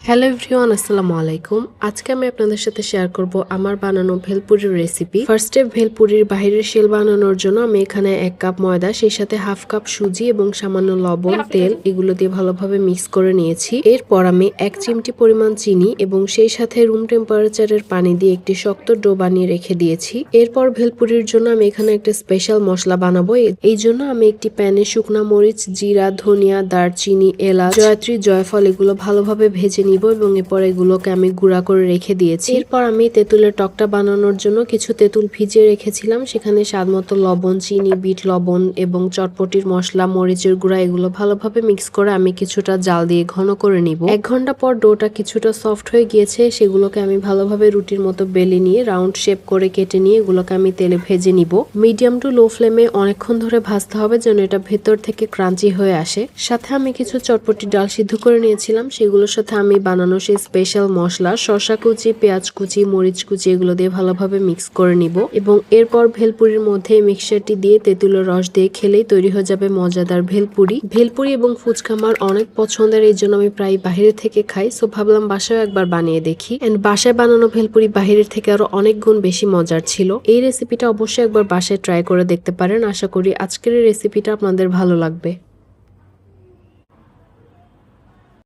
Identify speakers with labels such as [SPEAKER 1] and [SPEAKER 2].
[SPEAKER 1] Hello everyone, আসসালামু আলাইকুম। আজকে আমি আপনাদের সাথে শেয়ার করব আমার বানানো ভেলপুরির রেসিপি। ফার্স্টে ভেলপুরির বাহিরের শেল বানানোর জন্য আমি এখানে 1 কাপ ময়দা, সেই সাথে হাফ কাপ সুজি এবং সামান্য লবণ, তেল এগুলো দিয়ে ভালোভাবে মিক্স করে নিয়েছি। এরপর আমি 1 চিমটি পরিমাণ চিনি এবং সেই সাথে রুম টেম্পারেচারের পানি দিয়ে একটি শক্ত ডো বানিয়ে রেখে দিয়েছি। এরপর ভেলপুরির জন্য আমি এখানে একটা স্পেশাল মশলা বানাবো। এই জন্য আমি একটি প্যানে শুকনা মরিচ, জিরা, ধনিয়া, দারচিনি, এলাচ, জয়ত্রী, জয়ফল এগুলো ভালোভাবে ভেজে নিব এবং এরপর এগুলোকে আমি গুঁড়া করে রেখে দিয়েছি। এরপর আমি তেঁতুলের টকটা বানানোর জন্য কিছু তেঁতুল ভিজিয়ে রেখেছিলাম। সেখানে স্বাদমতো লবণ, চিনি, বিট লবণ এবং চটপটির মশলা, মরিচের গুঁড়া এগুলো ভালোভাবে মিক্স করে আমি কিছুটা জাল দিয়ে ঘন করে নিব। 1 ঘন্টা পর ডোটা কিছুটা সফট হয়ে গিয়েছে। সেগুলোকে আমি ভালোভাবে রুটির মতো বেলে নিয়ে রাউন্ড শেপ করে কেটে নিয়ে এগুলোকে আমি তেলে ভেজে নিব। মিডিয়াম টু লো ফ্লেমে অনেকক্ষণ ধরে ভাজতে হবে যেন এটা ভেতর থেকে ক্রাঞ্চি হয়ে আসে। সাথে আমি কিছু চটপটি ডাল সিদ্ধ করে নিয়েছিলাম। সেগুলোর সাথে আমি বানানো সেই স্পেশাল মশলা, শসা কুচি, পেঁয়াজ কুচি, মরিচ কুচি এগুলো দিয়ে ভালোভাবে মিক্স করে নিব এবং এরপর ভেলপুরির মধ্যে মিক্সচারটি দিয়ে তেঁতুলের রস দিয়ে খেলেই তৈরি হয়ে যাবে মজাদার ভেলপুরি। ভেলপুরি এবং ফুচকা আমার অনেক পছন্দের, এই জন্য আমি প্রায় বাইরে থেকে খাই। সো ভাবলাম বাসায় একবার বানিয়ে দেখি। এন্ড বাসায় বানানো ভেলপুরি বাহিরের থেকে আরো অনেক গুণ বেশি মজার ছিল। এই রেসিপিটা অবশ্যই একবার বাসায় ট্রাই করে দেখতে পারেন। আশা করি আজকের এই রেসিপিটা আপনাদের ভালো লাগবে।